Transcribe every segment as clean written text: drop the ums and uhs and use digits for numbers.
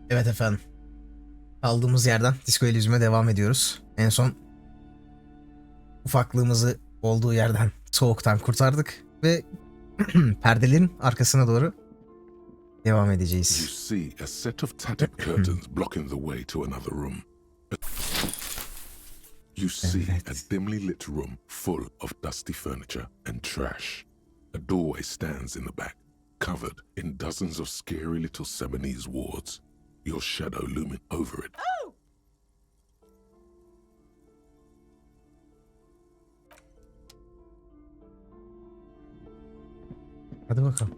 Evet efendim. Kaldığımız yerden DISCO ELYSIUM'e devam ediyoruz. En son ufaklığımızı olduğu yerden soğuktan kurtardık ve perdelerin arkasına doğru devam You edeceğiz. see a set of tattered curtains blocking the way to another room. You see a dimly lit room full of dusty furniture and trash. A doorway stands in the back, covered in dozens of scary little Seminese wards, your shadow looming over it. Hadi bakalım.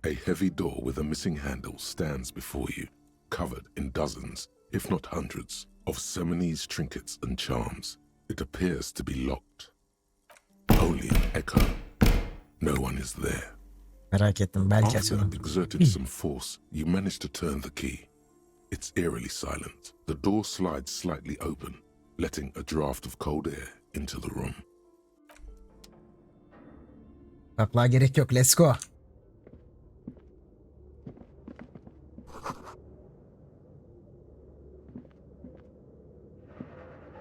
A heavy door with a missing handle stands before you, covered in dozens, if not hundreds, of Seminese trinkets and charms. It appears to be locked. Only an echo. No one is there. Merak ettim. Belki After açalım. exerting some force, you manage to turn the key. It's eerily silent. The door slides slightly open, letting a draft of cold air into the room. Kaplığa gerek yok. Let's go.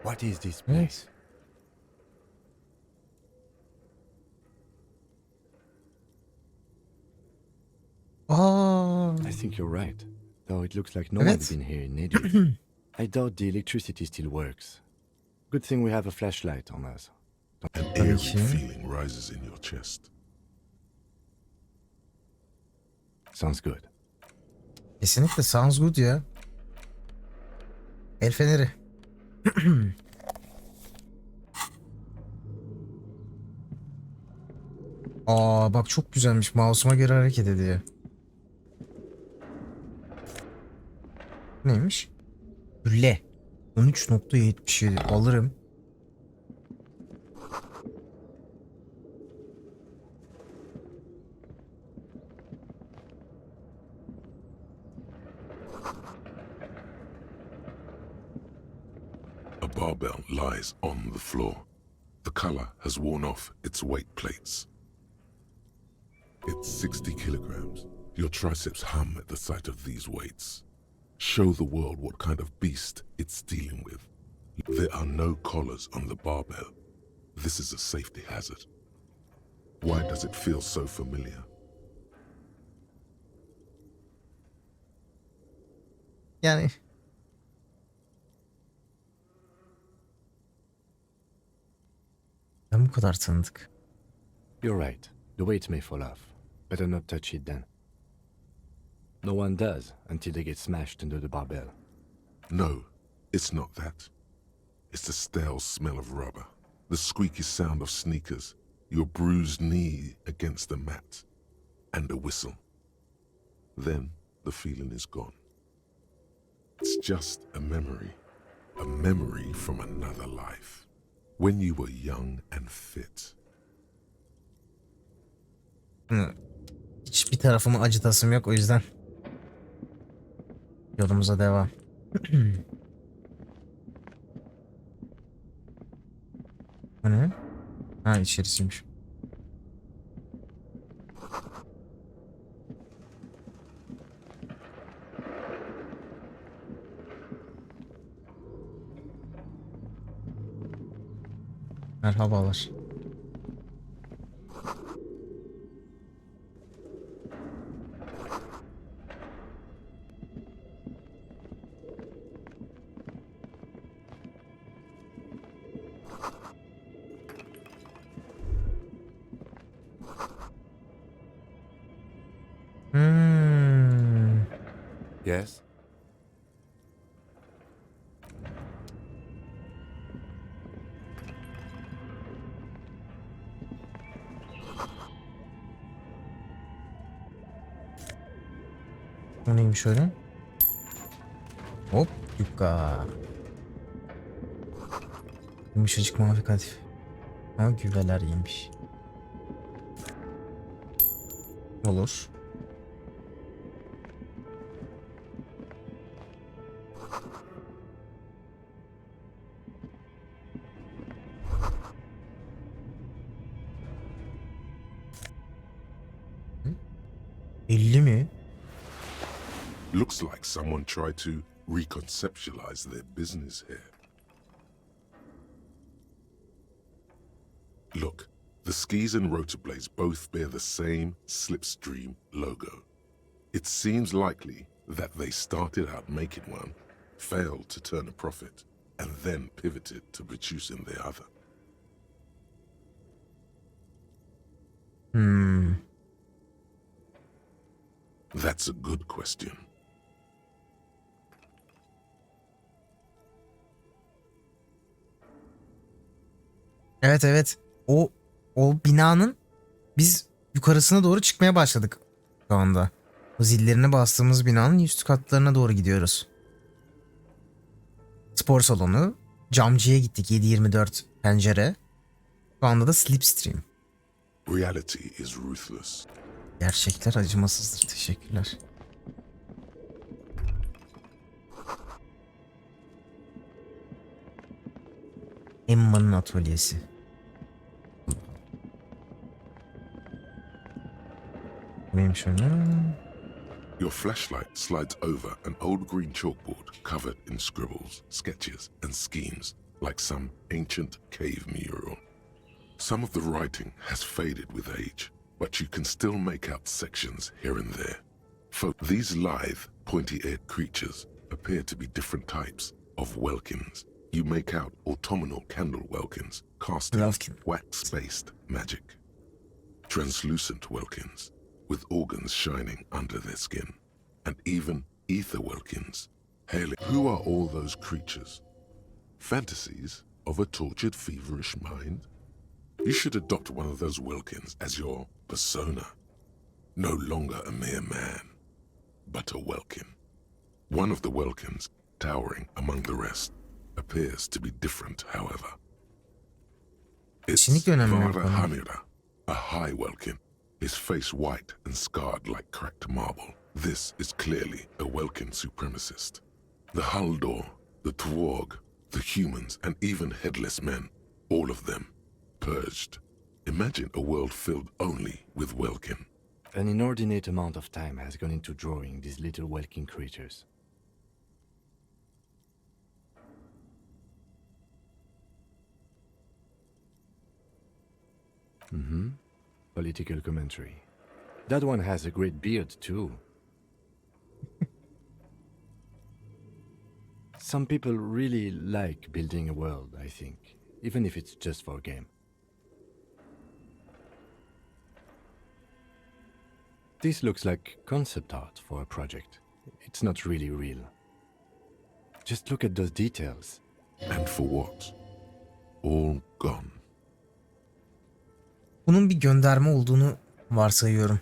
What is this place? Aa, I think you're right. Though it looks like no Evet. one's been here in ages. I doubt the electricity still works. Good thing we have a flashlight on us. An eerie Okay. feeling rises in your chest. Sounds good. kesinlikle sounds good ya. El feneri. Aa bak çok güzelmiş. Mouse'uma göre hareket ediyor. Neymiş? Ödülle. 13.77 alırım. A barbell lies on the floor. The color has worn off its weight plates. It's 60 kilograms. Your triceps hum at the sight of these weights. Show the world what kind of beast it's dealing with. There are no collars on the barbell. This is a safety hazard. Why does it feel so familiar? Yani ben bu kadar tanıdık. You're right. The weight may fall off. Better not touch it then. No one does until they get smashed under the barbell. No, it's not that. It's the stale smell of rubber, the squeaky sound of sneakers, your bruised knee against the mat, and a whistle. Then the feeling is gone. It's just a memory from another life, when you were young and fit. Hiçbir tarafımı acıtasım yok o yüzden. Yolumuza devam. Bu ne? Ha içerisiymiş. Merhabalar. Yes? Bu neymiş öyle? Hop yukka. Yumuşacık mavi kadif. Ha güveler yemiş. Olur. ...50 mi? Looks like someone tried to reconceptualize their business here. Look, the skis and rotor blades both bear the same slipstream logo. It seems likely that they started out making one, failed to turn a profit, and then pivoted to producing the other. That's a good question. Evet evet. O binanın biz yukarısına doğru çıkmaya başladık şu anda. O zillerini bastığımız binanın üst katlarına doğru gidiyoruz. Spor salonu, camcıya gittik 7/24 pencere. Şu anda da slipstream. Reality is ruthless. Gerçekler acımasızdır. Teşekkürler. Emma'nın atölyesi. Neymiş öyle? Your flashlight slides over an old green chalkboard covered in scribbles, sketches, and schemes like some ancient cave mural. Some of the writing has faded with age, but you can still make out sections here and there. These lithe, pointy-eared creatures appear to be different types of welkins. You make out autumnal candle welkins casting wax-based magic. Translucent welkins with organs shining under their skin, and even ether welkins hailing. Who are all those creatures? Fantasies of a tortured, feverish mind? You should adopt one of those welkins as your persona. No longer a mere man, but a welkin. One of the welkins, towering among the rest, appears to be different, however. It's Vara Hamira, a high welkin, his face white and scarred like cracked marble. This is clearly a welkin supremacist. The Haldor, the Tworg, the humans, and even headless men, all of them purged. Imagine a world filled only with welkin. An inordinate amount of time has gone into drawing these little welkin creatures. Political commentary. That one has a great beard, too. Some people really like building a world, I think, even if it's just for a game. This looks like concept art for a project. It's not really real. Just look at those details. And for what? All gone. Bunun bir gönderme olduğunu varsayıyorum.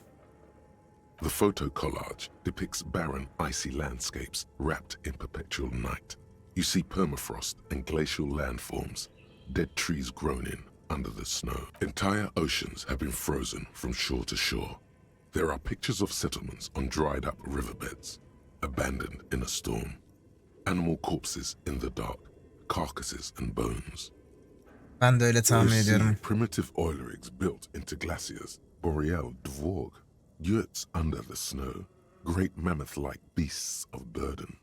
The photo collage depicts barren, icy landscapes wrapped in perpetual night. You see permafrost and glacial landforms, dead trees grown in under the snow. Entire oceans have been frozen from shore to shore. There are pictures of settlements on dried-up riverbeds, abandoned in a storm. Animal corpses in the dark, carcasses and bones. Ben de öyle tahmin ediyorum. Primitive oil rigs built into glaciers, boreal dvorg, yurts under the snow, great mammoth-like beasts of burden.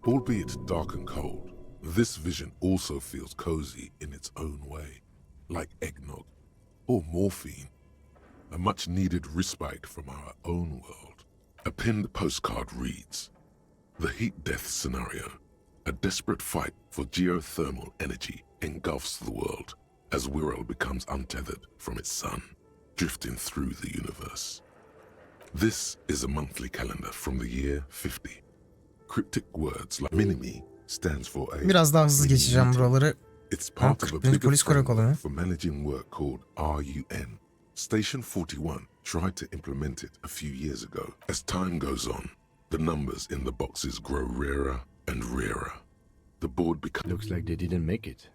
Albeit dark and cold, this vision also feels cozy in its own way, like eggnog or morphine, a much-needed respite from our own world. A pinned postcard reads, "The heat death scenario, a desperate fight for geothermal energy engulfs the world as Wirral becomes untethered from its sun, drifting through the universe." This is a monthly calendar from the year 50. Cryptic words like Minimi stands for a... Biraz daha hızlı geçeceğim buraları. It's part of a 41. bigger Polis Karakolu framework mu? for managing work called RUN. Station 41 tried to implement it a few years ago. As time goes on, the numbers in the boxes grow rarer and rarer. The board becomes... Looks like they didn't make it.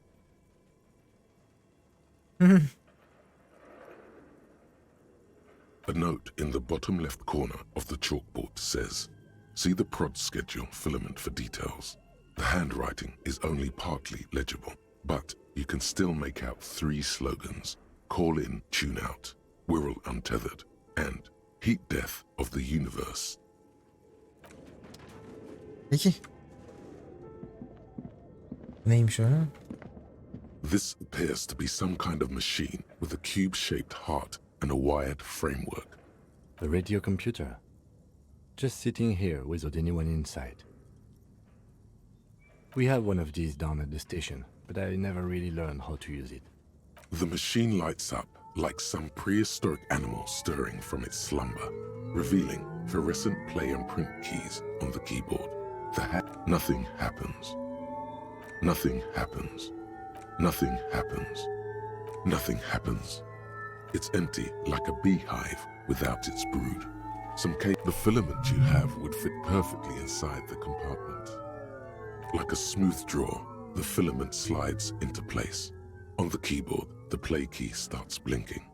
A note in the bottom left corner of the chalkboard says, See the prod schedule filament for details. The handwriting is only partly legible, but you can still make out 3 slogans: call in, tune out, Wirral untethered, and heat death of the universe. Peki. Neymiş o? This appears to be some kind of machine with a cube-shaped heart and a wired framework. A radio computer. Just sitting here without anyone inside. We have one of these down at the station, but I never really learned how to use it. The machine lights up like some prehistoric animal stirring from its slumber, revealing fluorescent play and print keys on the keyboard. Nothing happens. Nothing happens. Nothing happens. Nothing happens. It's empty like a beehive without its brood. The filament you have would fit perfectly inside the compartment. Like a smooth drawer, the filament slides into place. On the keyboard, the play key starts blinking.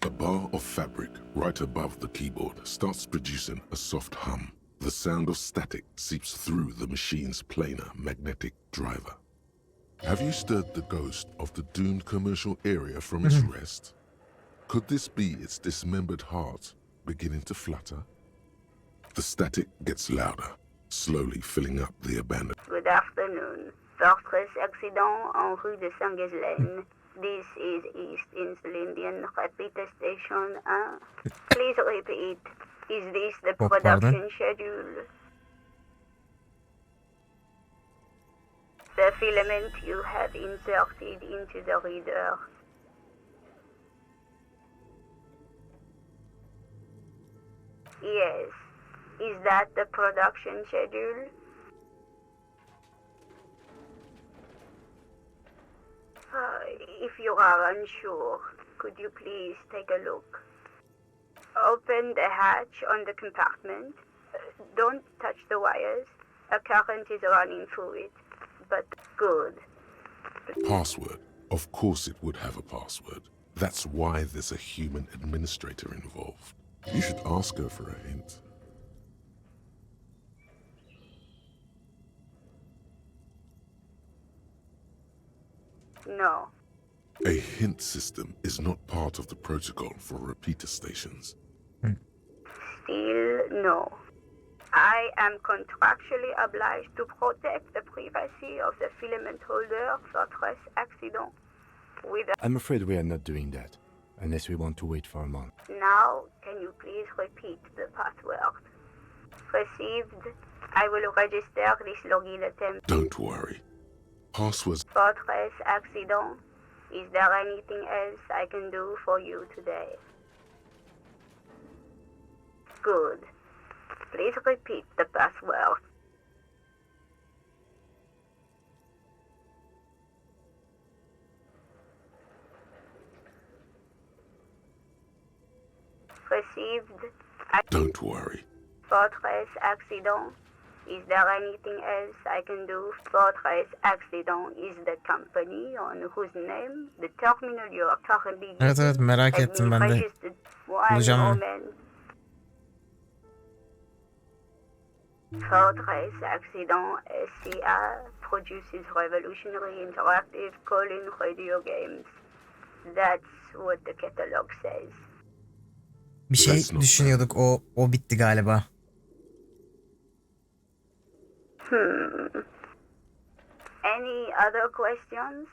A bar of fabric right above the keyboard starts producing a soft hum. The sound of static seeps through the machine's planar magnetic driver. Have you stirred the ghost of the doomed commercial area from its rest? Could this be its dismembered heart beginning to flutter? The static gets louder, slowly filling up the abandoned. Good afternoon. Fortress accident en rue de Saint-Ghislaine. This is East Insulindian Repeater Station 1. Please repeat. Is this the Oh, production pardon? schedule? The filament you have inserted into the reader. Yes. Is that the production schedule? If you are unsure, could you please take a look? Open the hatch on the compartment. Don't touch the wires. A current is running through it. But good. Password. Of course it would have a password. That's why there's a human administrator involved. You should ask her for a hint. No. A hint system is not part of the protocol for repeater stations. Still no. I am contractually obliged to protect the privacy of the filament holder for stress accident. I'm afraid we are not doing that, unless we want to wait for a month. Now, can you please repeat the password? Received. I will register this login attempt. Don't worry. Passwords. Fortress accident. Is there anything else I can do for you today? Good. Please repeat the password. Received. Don't worry. Fortress accident. Is there anything else I can do? Fortress accident is the company on whose name the terminal you are currently Evet evet, merak has ettim been ben de. registered. One Bulacağım onu. moment. Fortress accident SCA produces revolutionary interactive call-in radio games. That's what the catalog says. Bir şey That's not düşünüyorduk, o bitti galiba. Any other questions?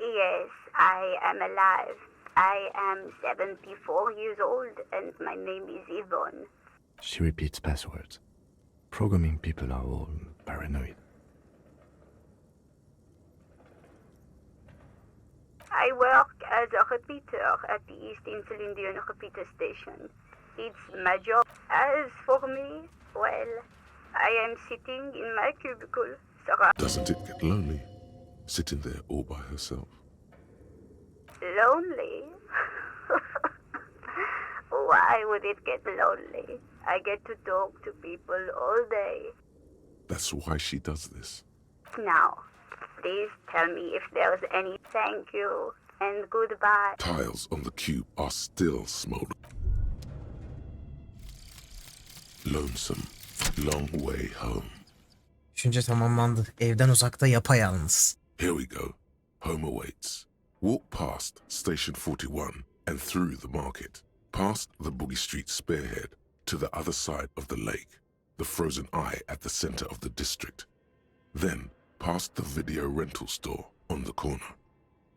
Yes, I am alive. I am 74 years old and my name is Yvonne. She repeats passwords. Programming people are all paranoid. I work as a repeater at the East Insulindian repeater station. It's my job. As for me, well, I am sitting in my cubicle. Doesn't it get lonely, sitting there all by herself? Lonely? Why would it get lonely? I get to talk to people all day. That's why she does this. Now, please tell me if there's any thank you and goodbye. Tiles on the cube are still smoldering. Lonesome, long way home. Düşünce tamamlandı. Evden uzakta yapayalnız. Here we go. Home awaits. Walk past Station 41 and through the market, past the Boogie Street spearhead to the other side of the lake, the frozen eye at the center of the district. Then past the video rental store on the corner.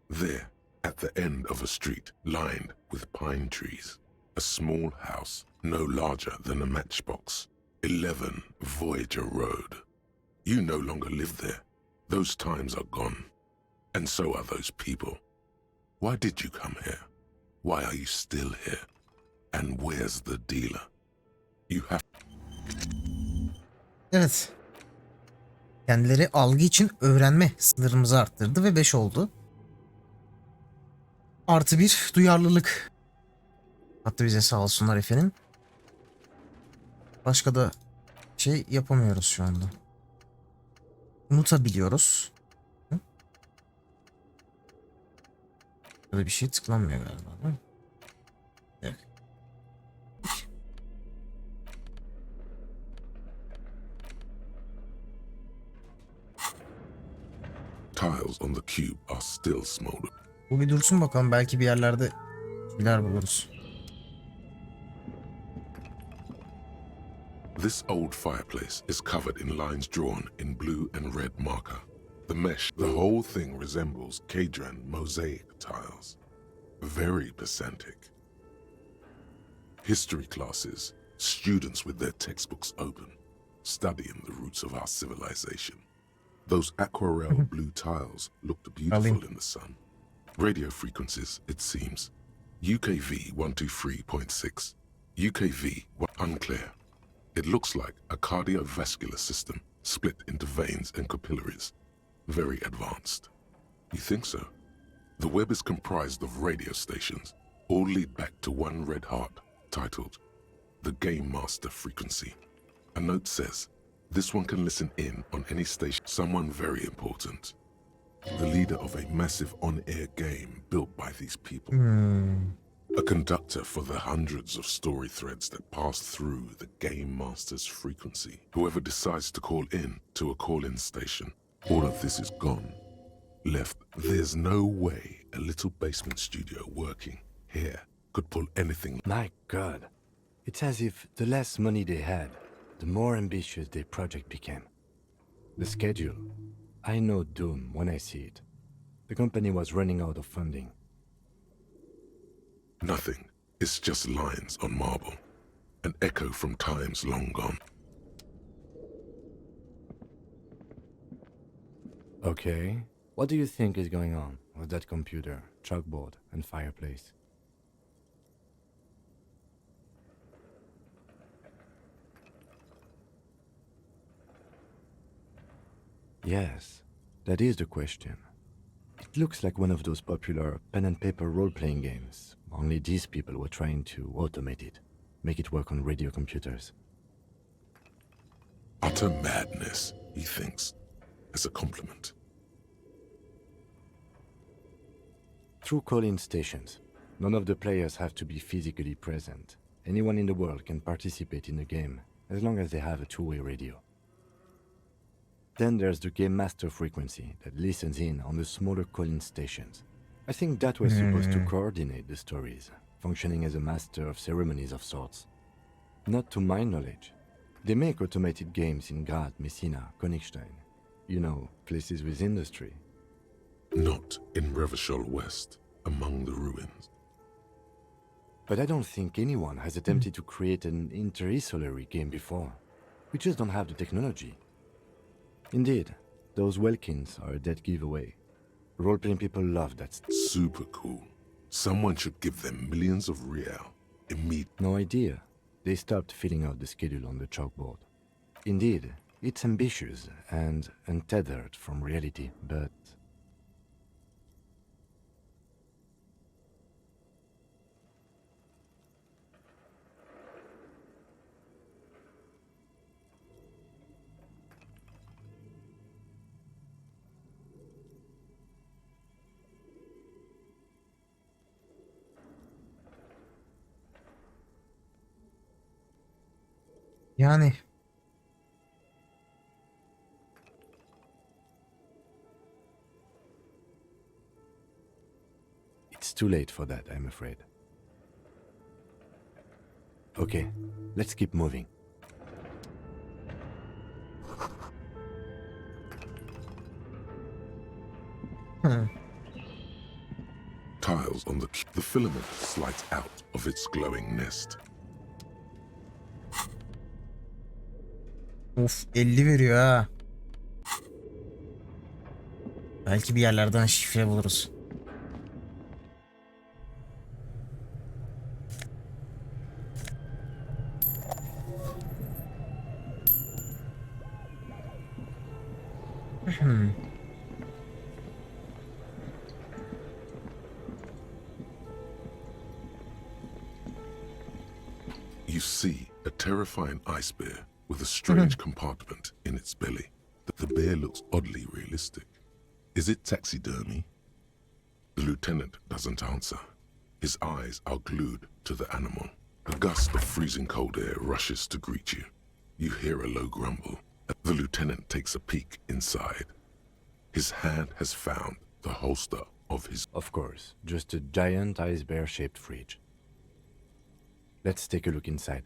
There, at the end of a street lined with pine trees, a small house no larger than a matchbox. 11 Voyager Road. You no longer live there. Those times are gone. And so are those people. Why did you come here? Why are you still here? And where's the dealer? You have... Evet. Kendileri algı için öğrenme sınırımızı arttırdı ve 5 oldu. Artı 1 duyarlılık. Hatta bize sağ olsunlar efendim. Başka da şey yapamıyoruz şu anda. Unutabiliyoruz. Hı? Böyle bir şey tıklanmıyor galiba, değil mi? Evet. Tiles on the cube are still smoldered. Bu bir dursun bakalım, belki bir yerlerde şeyler buluruz. This old fireplace is covered in lines drawn in blue and red marker. The mesh, the whole thing resembles Cadran mosaic tiles. Very pedantic. History classes, students with their textbooks open, studying the roots of our civilization. Those aquarelle blue tiles looked beautiful in the sun. Radio frequencies, it seems. UKV 123.6. UKV unclear. It looks like a cardiovascular system split into veins and capillaries. Very advanced. You think so? The web is comprised of radio stations, all lead back to one red heart, titled the Game Master Frequency. A note says, this one can listen in on any station. Someone very important. The leader of a massive on-air game built by these people. A conductor for the hundreds of story threads that pass through the Game Master's frequency. Whoever decides to call in to a call-in station, all of this is gone. Left. There's no way a little basement studio working here could pull anything. My God. It's as if the less money they had, the more ambitious their project became. The schedule. I know doom when I see it. The company was running out of funding. Nothing. It's just lines on marble. An echo from times long gone. Okay. What do you think is going on with that computer, chalkboard, and fireplace? Yes, that is the question. It looks like one of those popular pen and paper role-playing games, only these people were trying to automate it, make it work on radio computers. Utter madness, he thinks, as a compliment. Through call-in stations, none of the players have to be physically present. Anyone in the world can participate in the game, as long as they have a two-way radio. Then there's the Game Master frequency that listens in on the smaller call-in stations. I think that was supposed to coordinate the stories, functioning as a master of ceremonies of sorts. Not to my knowledge. They make automated games in Graz, Messina, Königstein. You know, places with industry. Not in Revachol West, among the ruins. But I don't think anyone has attempted to create an inter-isolary game before. We just don't have the technology. Indeed, those Welkins are a dead giveaway. Role-playing people love that stuff. Super cool. Someone should give them millions of real. Immediately. No idea. They stopped filling out the schedule on the chalkboard. Indeed, it's ambitious and untethered from reality, but... Yani It's too late for that, I'm afraid. Okay, let's keep moving. Tiles on the filament slides out of its glowing nest. of 50 veriyor ha. Belki bir yerlerden şifre buluruz. You see a terrifying ice bear with a strange compartment in its belly. The bear looks oddly realistic. Is it taxidermy? The lieutenant doesn't answer. His eyes are glued to the animal. A gust of freezing cold air rushes to greet you. You hear a low grumble. The lieutenant takes a peek inside. His hand has found the holster of his... Of course, just a giant ice bear-shaped fridge. Let's take a look inside.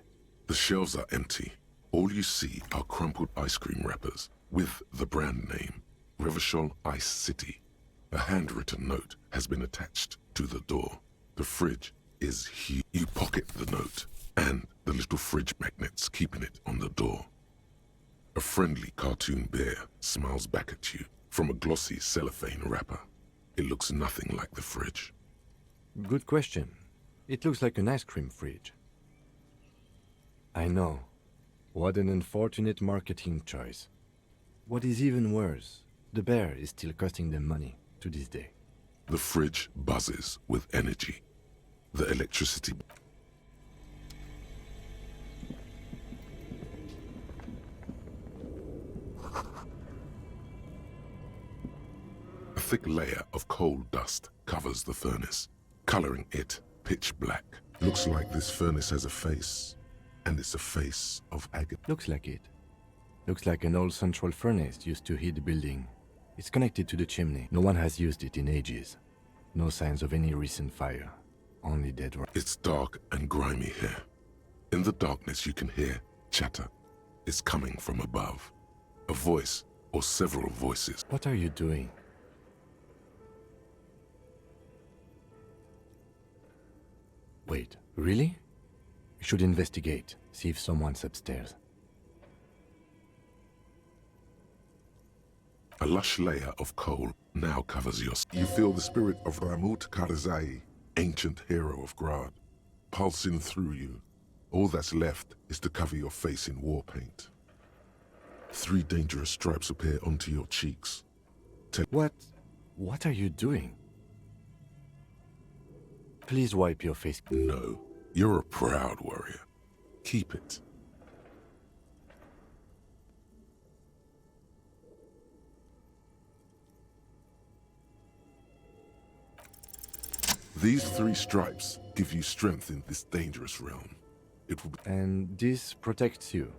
The shelves are empty. All you see are crumpled ice cream wrappers with the brand name, Revachol Ice City. A handwritten note has been attached to the door. The fridge is huge. You pocket the note and the little fridge magnets keeping it on the door. A friendly cartoon bear smiles back at you from a glossy cellophane wrapper. It looks nothing like the fridge. Good question. It looks like an ice cream fridge. I know. What an unfortunate marketing choice. What is even worse, the bear is still costing them money to this day. The fridge buzzes with energy. The electricity... A thick layer of coal dust covers the furnace, coloring it pitch black. Looks like this furnace has a face, and it's a face of agony. Looks like it. Looks like an old central furnace used to heat the building. It's connected to the chimney. No one has used it in ages. No signs of any recent fire. Only dead rats. It's dark and grimy here. In the darkness you can hear chatter. It's coming from above. A voice or several voices. What are you doing? Wait, really? We should investigate, see if someone's upstairs. A lush layer of coal now covers your... You feel the spirit of Ramut Karzai, ancient hero of Grad, pulsing through you. All that's left is to cover your face in war paint. 3 dangerous stripes appear onto your cheeks. What are you doing? Please wipe your face. No, you're a proud warrior. Keep it. These 3 stripes give you strength in this dangerous realm. It will be... And this protects you.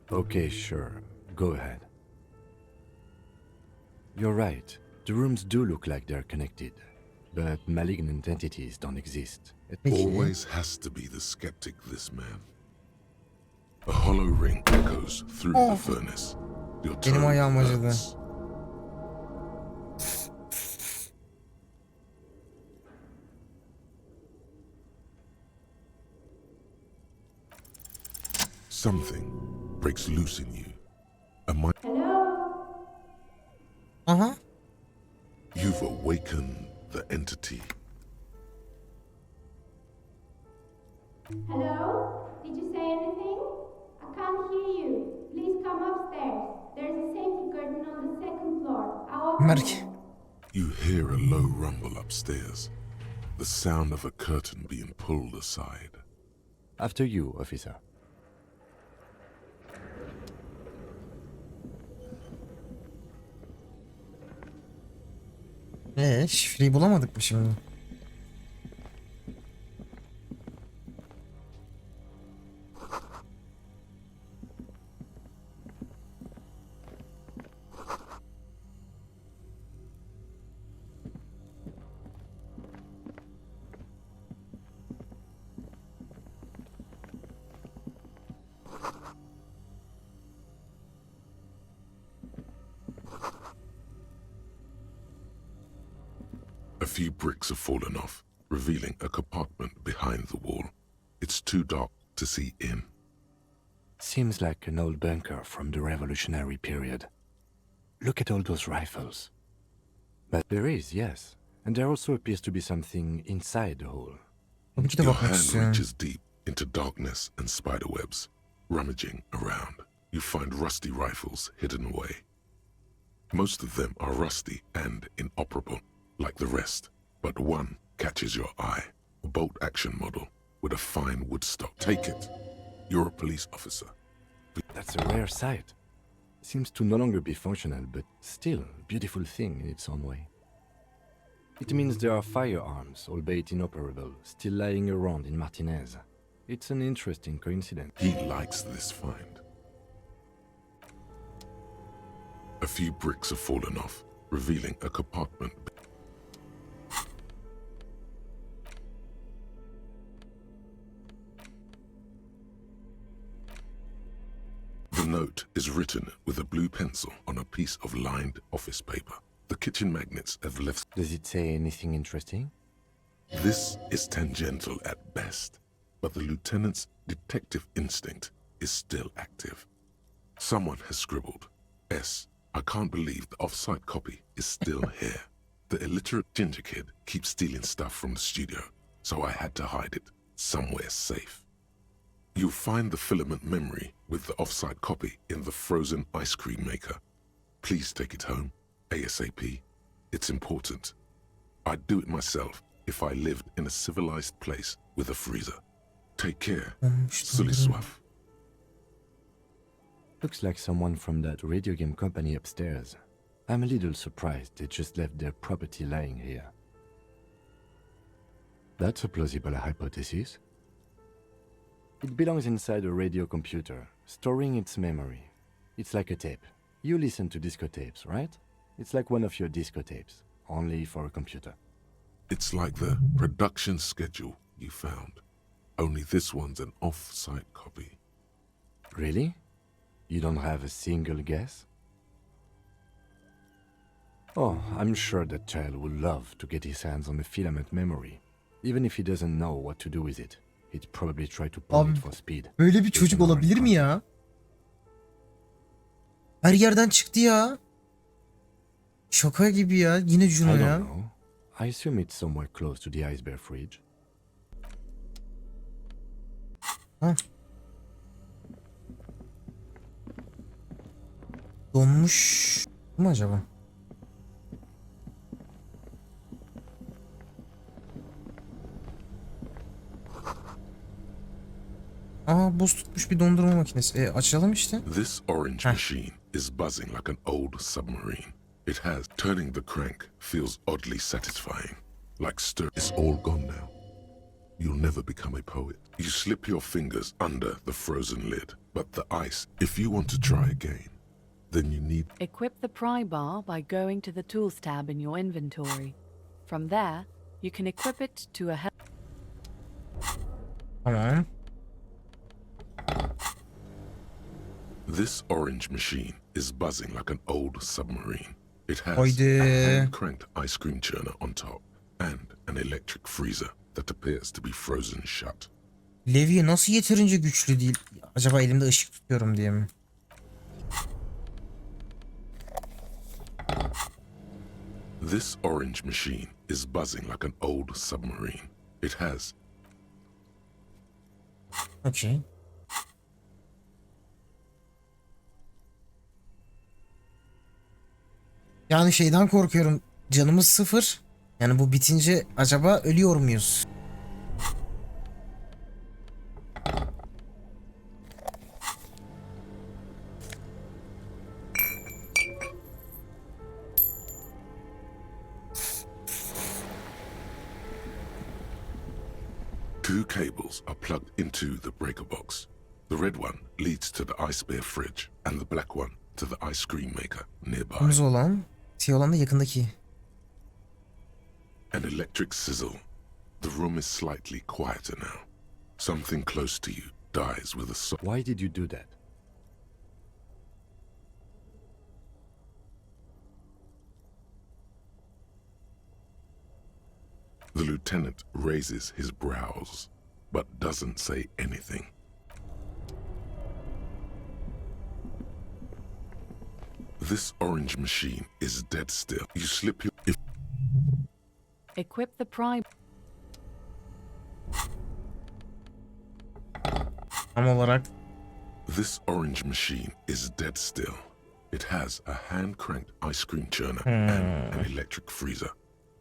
Okay, sure. Go ahead. You're right. The rooms do look like they're connected, but malignant entities don't exist. Always has to be the skeptic, this man. A hollow ring echoes through the furnace. Your Benim toe ayağım acıdı. hurts. Something breaks loose in you. A mind... Aha. You've awakened the entity. Hello? Did you say anything? I can't hear you. Please come upstairs. There's a safety curtain on the 2nd floor. I'll open Merk. it. You hear a low rumble upstairs. The sound of a curtain being pulled aside. After you, officer. Şifreyi bulamadık mı şimdi? few bricks have fallen off, revealing a compartment behind the wall. It's too dark to see in. Seems like an old bunker from the revolutionary period. Look at all those rifles. But there is, yes. And there also appears to be something inside the hole. Tabii ki de Your bakmak hand istiyorum. reaches deep into darkness and spiderwebs. Rummaging around, you find rusty rifles hidden away. Most of them are rusty and inoperable, like the rest, but one catches your eye, a bolt-action model with a fine wood stock. Take it. You're a police officer. That's a rare sight. Seems to no longer be functional, but still a beautiful thing in its own way. It means there are firearms, albeit inoperable, still lying around in Martinez. It's an interesting coincidence. He likes this find. A few bricks have fallen off, revealing a compartment. The note is written with a blue pencil on a piece of lined office paper. The kitchen magnets have left. Does it say anything interesting? This is tangential at best, but the lieutenant's detective instinct is still active. Someone has scribbled, S. I can't believe the off-site copy is still here. The illiterate ginger kid keeps stealing stuff from the studio, so I had to hide it somewhere safe. You'll find the filament memory with the off-site copy in the frozen ice cream maker. Please take it home, ASAP. It's important. I'd do it myself if I lived in a civilized place with a freezer. Take care, Sully Swaff. Looks like someone from that radio game company upstairs. I'm a little surprised they just left their property lying here. That's a plausible hypothesis. It belongs inside a radio computer, storing its memory. It's like a tape. You listen to disco tapes, right? It's like one of your disco tapes, only for a computer. It's like the production schedule you found. Only this one's an off-site copy. Really? You don't have a single guess? Oh, I'm sure that child would love to get his hands on a filament memory. Even if he doesn't know what to do with it, he'd probably try to pull it for speed. Böyle bir çocuk olabilir mi ya? Her yerden çıktı ya. Şaka gibi ya. Yine Juno I ya. don't know. I assume it's somewhere close to the iceberg fridge. Ha. Donmuş mu acaba? Aa, buz tutmuş bir dondurma makinesi. Açalım işte. This orange machine is buzzing like an old submarine. It has. Turning the crank feels oddly satisfying. Like stir. It's all gone now. You'll never become a poet. You slip your fingers under the frozen lid, but the ice. If you want to try again, then you need. Equip the pry bar by going to the Tools tab in your inventory. From there, you can equip it to a Tamam. This orange machine is buzzing like an old submarine. It has Haydi. a hand-cranked ice cream churner on top and an electric freezer that appears to be frozen shut. Levye nasıl yeterince güçlü değil? Acaba elimde ışık tutuyorum diye mi? This orange machine is buzzing like an old submarine. It has. Okey. Yani şeyden korkuyorum. Canımız 0. Yani bu bitince acaba ölüyor muyuz? Two cables are plugged into the breaker box. The red one leads to the ice bear fridge and the black one to the ice cream maker nearby. Kırmızı olan, siyah olan da yakındaki. An electric sizzle. The room is slightly quieter now. Something close to you dies with a Why did you do that? The lieutenant raises his brows, but doesn't say anything. This orange machine is dead still. You slip your... Equip the prime. Tam olarak This orange machine is dead still. It has a hand-cranked ice cream churner and an electric freezer.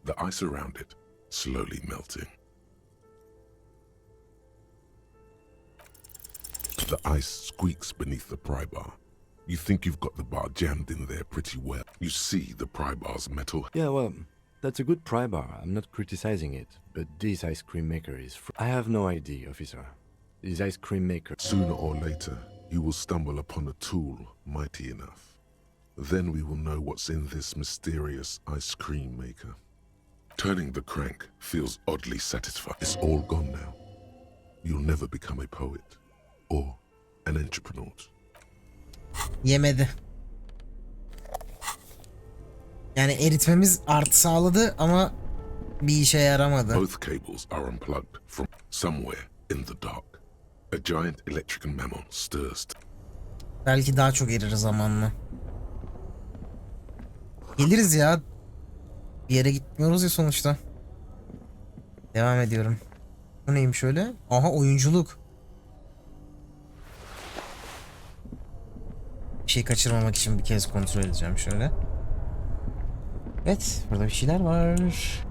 The ice around it slowly melting. The ice squeaks beneath the pry bar. You think you've got the bar jammed in there pretty well. You see the pry bar's metal... Yeah, well, that's a good pry bar. I'm not criticizing it, but this ice cream maker is... I have no idea, officer. This ice cream maker... Sooner or later, you will stumble upon a tool mighty enough. Then we will know what's in this mysterious ice cream maker. Turning the crank feels oddly satisfying. It's all gone now. You'll never become a poet or an entrepreneur. yemedi. Yani eritmemiz artı sağladı ama bir işe yaramadı. Both cables are unplugged from somewhere in the dark. A giant electrical mammal stirs. Belki daha çok erir zamanla. Geliriz ya. Bir yere gitmiyoruz ya sonuçta. Devam ediyorum. Bu neymiş öyle? Aha, oyunculuk. Bir şey kaçırmamak için bir kez kontrol edeceğim şöyle. Evet, burada bir şeyler var.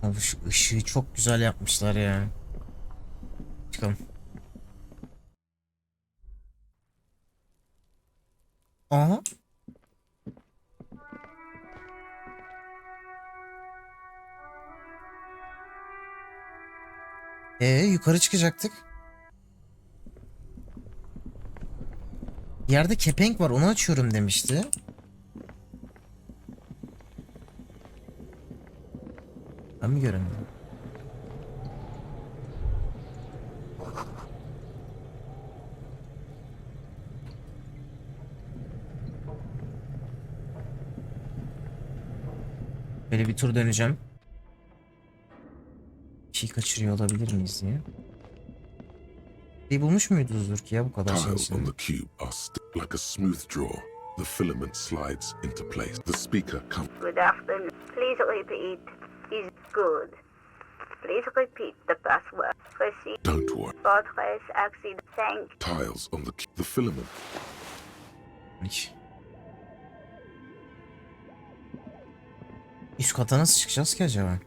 Abi şu ışığı çok güzel yapmışlar ya. Çıkalım. Aha. Yukarı çıkacaktık. Yerde kepenk var, onu açıyorum demişti. Ben mi göremiyorum? Böyle bir tur döneceğim. Bir şey kaçırıyor olabilir miyiz diye. Bir bulmuş muydunuzdur ki ya bu kadar şey Tiles on içinde? the cube are like a smooth draw. The filament slides into place. The speaker comes. Good afternoon. Please repeat. Is good. Please repeat the password. Proceed. Don't worry. Fortress accident. Thank. Tiles on the the filament. Üst kata nasıl çıkacağız ki acaba?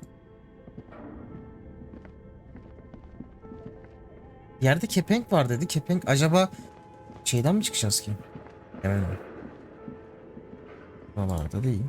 Yerde kepenk var dedi. Kepenk acaba şeyden mi çıkacağız ki? Evet. Buralarda değil.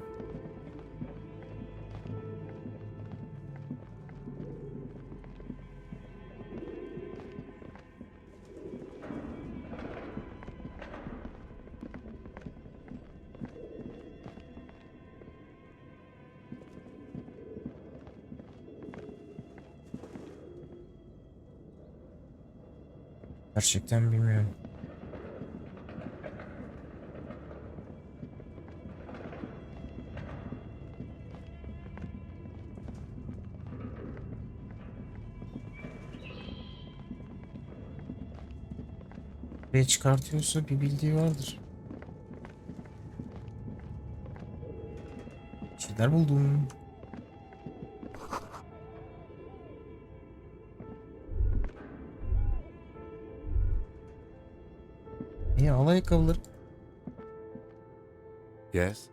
Gerçekten bilmiyorum. Buraya çıkartıyorsa bir bildiği vardır. Bir şeyler buldum. İyi, al ayakkabıları. Yes?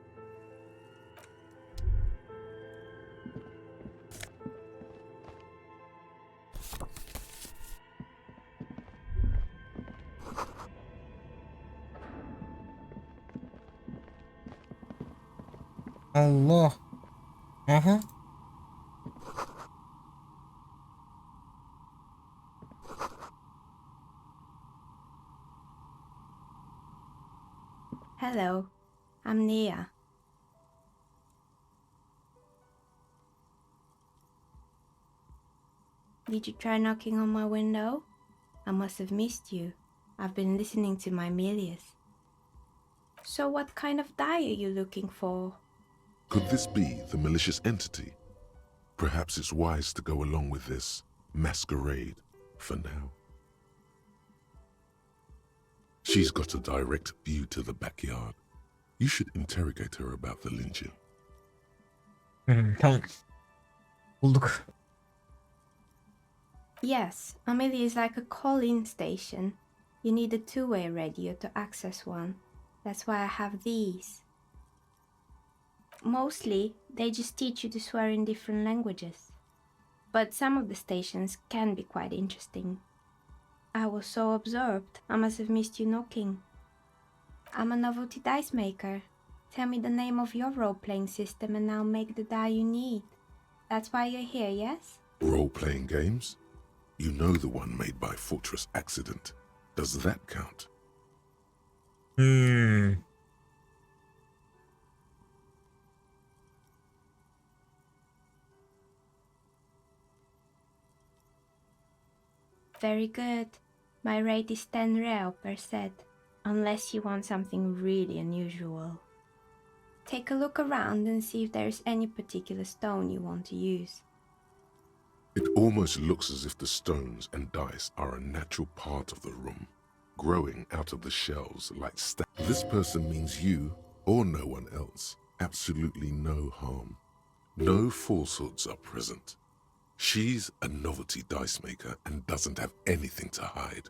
Allah. Aha. Hello, I'm Nia. Did you try knocking on my window? I must have missed you. I've been listening to my Milius. So what kind of die are you looking for? Could this be the malicious entity? Perhaps it's wise to go along with this masquerade for now. She's got a direct view to the backyard. You should interrogate her about the lynching. Tamam. Bulduk. Yes, Amelia is like a call-in station. You need a two-way radio to access one. That's why I have these. Mostly, they just teach you to swear in different languages. But some of the stations can be quite interesting. I was so absorbed, I must have missed you knocking. I'm a novelty dice maker. Tell me the name of your role-playing system and I'll make the die you need. That's why you're here, yes? Role-playing games? You know the one made by Fortress Accident. Does that count? Very good. My rate is 10 real per set, unless you want something really unusual. Take a look around and see if there's any particular stone you want to use. It almost looks as if the stones and dice are a natural part of the room, growing out of the shells like This person means you or no one else. Absolutely no harm. No falsehoods are present. She's a novelty dice maker and doesn't have anything to hide.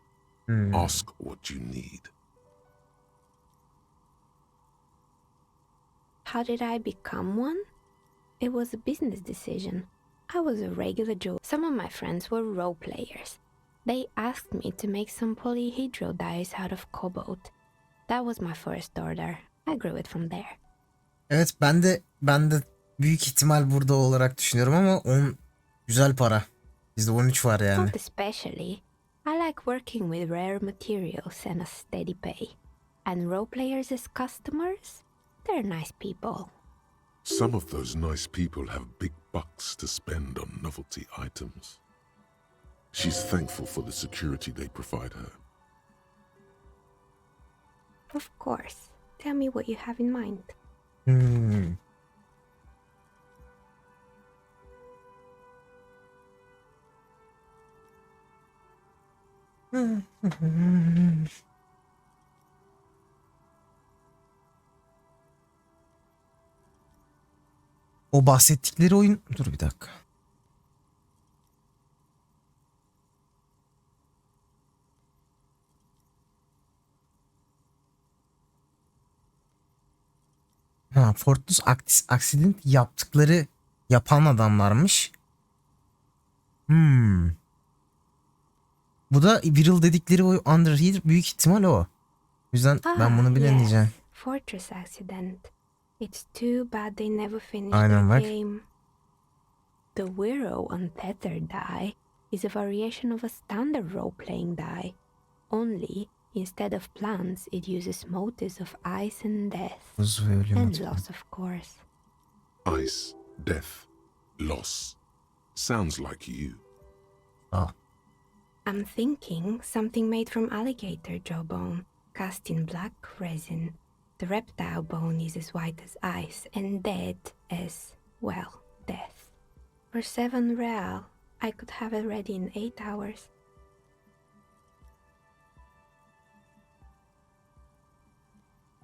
Ask what you need. How did I become one? It was a business decision. I was a regular Joe. Some of my friends were role players. They asked me to make some polyhedral dice out of cobalt. That was my first order. I grew it from there. Evet, ben de büyük ihtimal burada olarak düşünüyorum ama 10 güzel para. Bizde 13 var yani. Not especially. I like working with rare materials and a steady pay. And role players as customers, they're nice people. Some of those nice people have big bucks to spend on novelty items. She's thankful for the security they provide her. Of course. Tell me what you have in mind. O bahsettikleri oyun... Dur bir dakika. Ha, Fortress Accident yapan adamlarmış. Bu da Viral dedikleri o Under Here büyük ihtimal o. O yüzden ben bunu bilemeyeceğim. Yes. Fortress Accident. It's too bad they never finished Aynen the bak. game. The Wiro Untethered die is a variation of a standard role-playing die. Only, instead of plants, it uses motifs of ice and death. Buz ve ölüm And atıyor. loss, of course. Ice, death, loss. Sounds like you. Ah. I'm thinking something made from alligator jawbone, cast in black resin. The reptile bone is as white as ice and dead as, well, death. For 7 real, I could have it ready in 8 hours.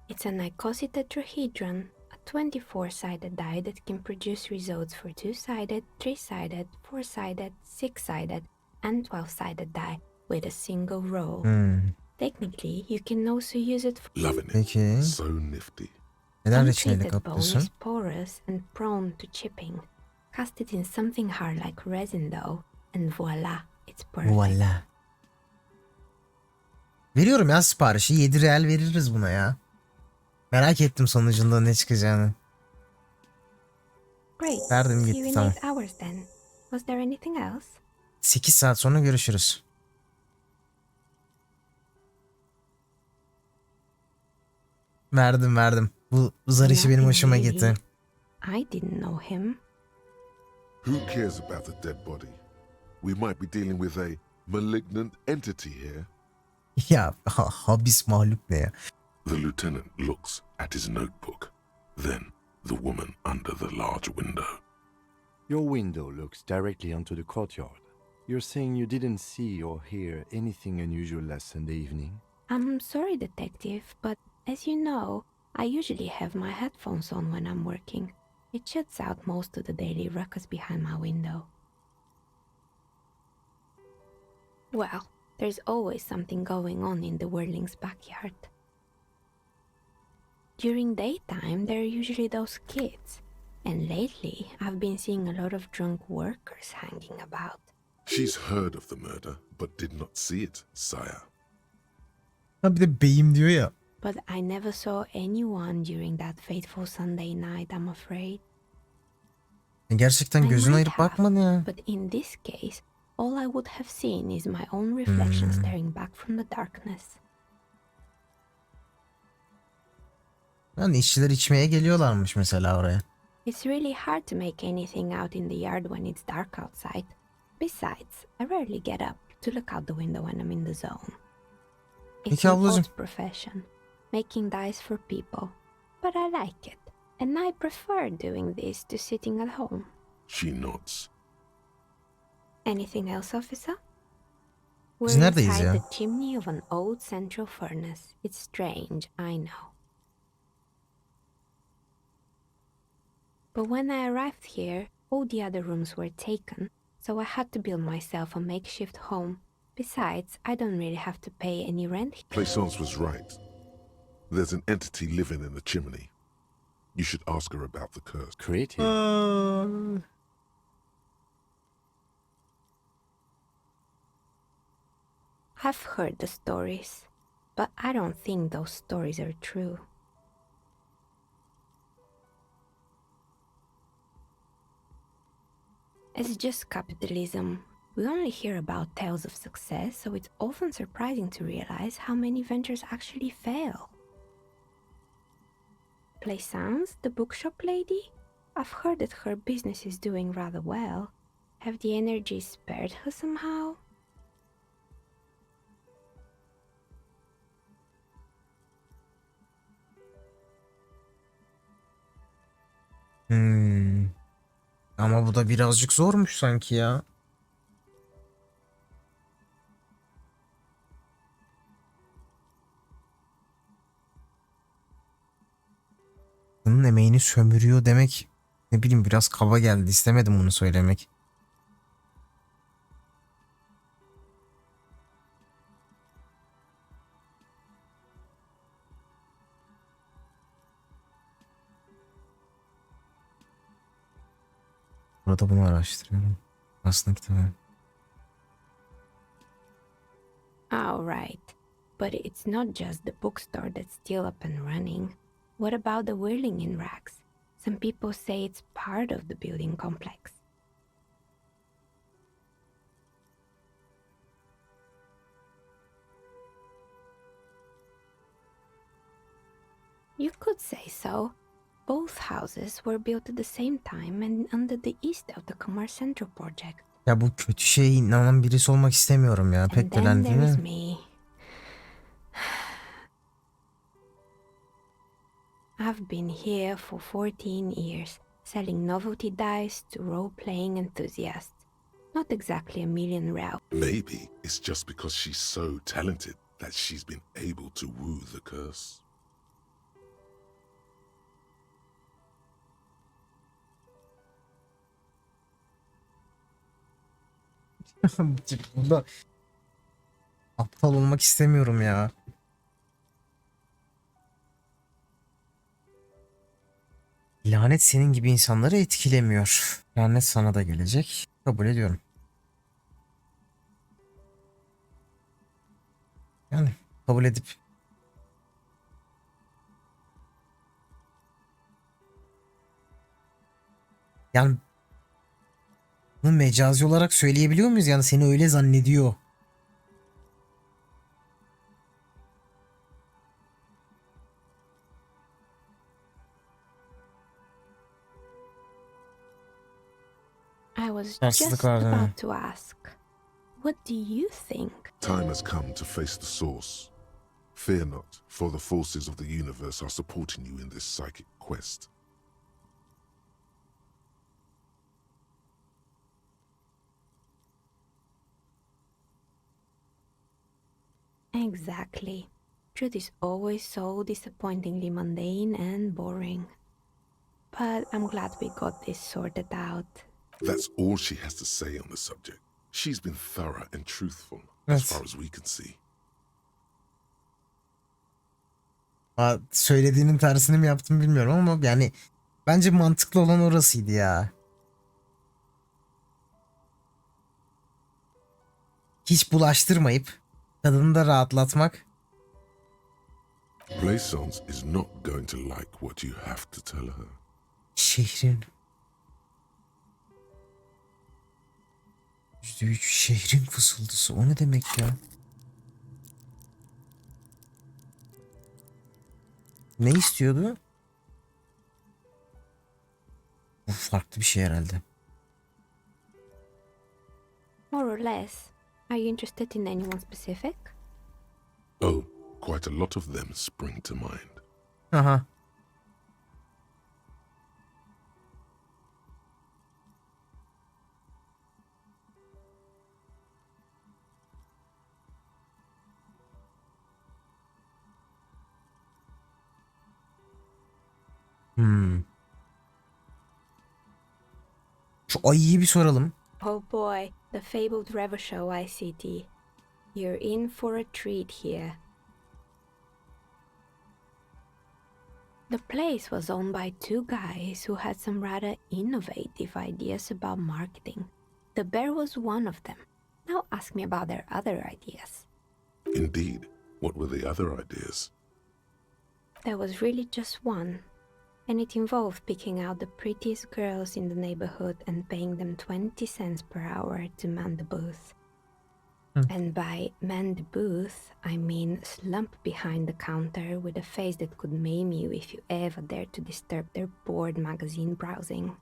It's an icositetrahedron, a 24-sided die that can produce results for 2-sided, 3-sided, 4-sided, 6-sided, and 12-sided die with a single roll. Technically, you can also use it for... Loving it. Peki. So nifty. Neden reçineyle untreated bone kaplıyorsun? is porous and prone to chipping. Cast it in something hard like resin though, and voila, it's perfect. Voila. Veriyorum ya siparişi. 7 real veririz buna ya. Merak ettim sonucunda ne çıkacağını. Great. Verdim See gitti, you in tamam. 8 hours then. Was there anything else? 8 saat sonra görüşürüz. Verdim. Bu zar işi benim Nothing hoşuma really. gitti. I didn't know him. Who cares about the dead body? We might be dealing with a malignant entity here? Ya habis mahluk ne ya? The lieutenant looks at his notebook, then the woman under the large window. Your window looks directly onto the courtyard. You're saying you didn't see or hear anything unusual last Sunday evening? I'm sorry, detective, but as you know, I usually have my headphones on when I'm working. It shuts out most of the daily ruckus behind my window. Well, there's always something going on in the Whirling's backyard. During daytime, there are usually those kids. And lately, I've been seeing a lot of drunk workers hanging about. She's heard of the murder, but did not see it, sire. Ha bir de beyim diyor ya. But I never saw anyone during that fateful Sunday night, I'm afraid. Gerçekten I gözünü might ayırıp have, bakmadı ya. But in this case, all I would have seen is my own reflection staring back from the darkness. Yani işçiler içmeye geliyorlarmış mesela oraya. It's really hard to make anything out in the yard when it's dark outside. Besides, I rarely get up to look out the window when I'm in the zone. It's Peki an ablacığım. odd profession, making dice for people, but I like it, and I prefer doing this to sitting at home. She nods. Anything else, officer? Biz We're neredeyiz inside ya? the chimney of an old central furnace. It's strange, I know. But when I arrived here, all the other rooms were taken, so I had to build myself a makeshift home. Besides, I don't really have to pay any rent here. Plaisance was right. There's an entity living in the chimney. You should ask her about the curse. Creative. I've heard the stories, but I don't think those stories are true. It's just capitalism. We only hear about tales of success, so it's often surprising to realize how many ventures actually fail. Plaisance, the bookshop lady? I've heard that her business is doing rather well. Have the energy spared her somehow? Ama bu da birazcık zormuş sanki ya. Bunun emeğini sömürüyor demek, ne bileyim, biraz kaba geldi. İstemedim bunu söylemek. Burada bunu araştırıyorum. Aslında kitabı. Oh, right. But it's not just the bookstore that's still up and running. What about the whirling in rags? Some people say it's part of the building complex. You could say so. Both houses were built at the same time and under the east of the Commerce Central project. Ya bu kötü şeye inanan birisi olmak istemiyorum ya. And Pek then önemli değil there is mi? me. I've been here for 14 years, selling novelty dice to role-playing enthusiasts. Not exactly a million real. Maybe it's just because she's so talented that she's been able to woo the curse. Burada aptal olmak istemiyorum ya. Lanet senin gibi insanları etkilemiyor. Lanet sana da gelecek. Kabul ediyorum. Yani kabul edip yani bunu mecazi olarak söyleyebiliyor muyuz? Yani seni öyle zannediyor. I was Şanssızlık just var, değil mi? about to ask, What do you think? Time has come to face the source. Fear not, for the forces of the universe are supporting you in this psychic quest. Exactly. Truth is always so disappointingly mundane and boring. But I'm glad we got this sorted out. That's all she has to say on the subject. She's been thorough and truthful, as Evet. far as we can see. Söylediğinin tersini mi yaptım bilmiyorum ama yani bence mantıklı olan orasıydı ya. Hiç bulaştırmayıp kadını da rahatlatmak. Plaisance is not going to like what you have to tell her. Şehrin. %3 şehrin fısıltısı. O ne demek ya? Ne istiyordu? Bu farklı bir şey herhalde. More or less. Are you interested in anyone specific? Oh, quite a lot of them spring to mind. Aha. Şu ayıyı bir soralım. Oh boy, the fabled Rever Show ICT. You're in for a treat here. The place was owned by two guys who had some rather innovative ideas about marketing. The bear was one of them. Now ask me about their other ideas. Indeed. What were the other ideas? There was really just one, and it involved picking out the prettiest girls in the neighborhood and paying them 20 cents per hour to man the booth. And by man the booth, I mean slump behind the counter with a face that could maim you if you ever dared to disturb their bored magazine browsing.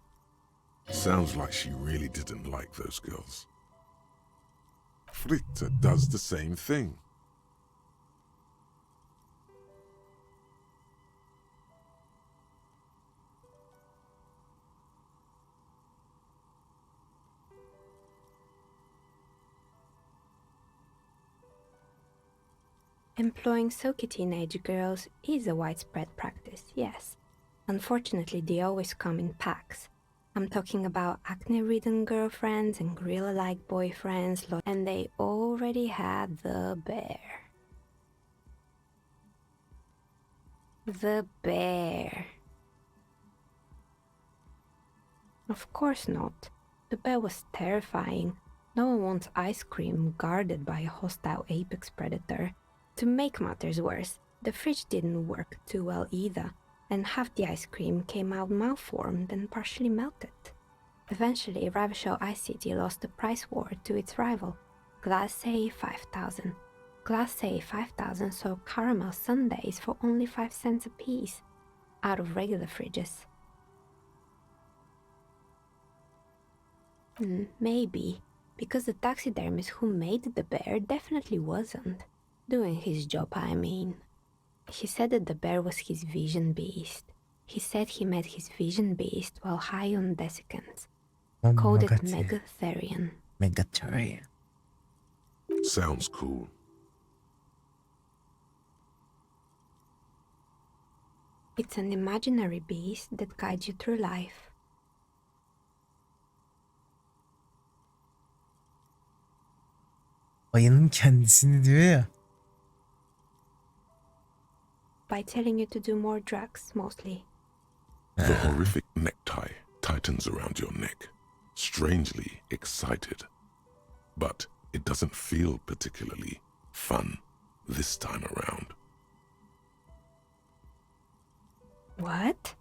Sounds like she really didn't like those girls. Fritta does the same thing. Employing silky teenage girls is a widespread practice, yes. Unfortunately, they always come in packs. I'm talking about acne-ridden girlfriends and gorilla-like boyfriends, and they already had the bear. The bear. Of course not. The bear was terrifying. No one wants ice cream guarded by a hostile apex predator. To make matters worse, the fridge didn't work too well either, and half the ice cream came out malformed and partially melted. Eventually, Ravishaw ICT lost the price war to its rival, Glace 5000. Glace 5000 sold caramel sundaes for only 5 cents a piece, out of regular fridges. Maybe, because the taxidermist who made the bear definitely wasn't. Doing his job, I mean. He said that the bear was his vision beast. He said he met his vision beast while high on desiccants. Called it Megatherian. Megatherian. Sounds cool. It's an imaginary beast that guides you through life. Ayının kendisini diyor ya. By telling you to do more drugs, mostly. The horrific necktie tightens around your neck, strangely excited. But it doesn't feel particularly fun this time around. What?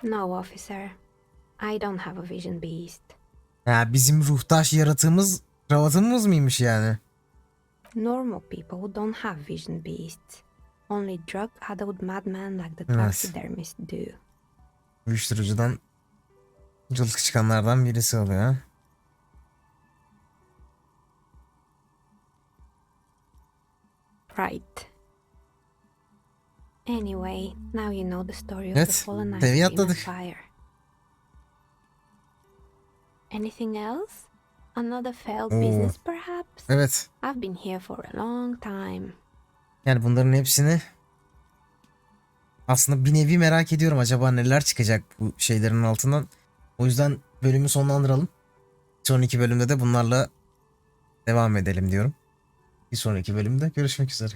No, officer. I don't have a vision beast. Ya bizim ruhtaş yaratığımız kravatımız mıymış yani? Normal people don't have vision beasts. Only drug-addled madmen like the taxidermist do. Uyuşturucudan cılkı çıkanlardan birisi oluyor. Right. Anyway, now you know the story of Evet, the fallen knight seviye in the atladık. fire. Anything else? Another failed Oo. business perhaps? Evet. I've been here for a long time. Yani bunların hepsini aslında bir nevi merak ediyorum. Acaba neler çıkacak bu şeylerin altından. O yüzden bölümü sonlandıralım. Sonraki bölümde de bunlarla devam edelim diyorum. Bir sonraki bölümde görüşmek üzere.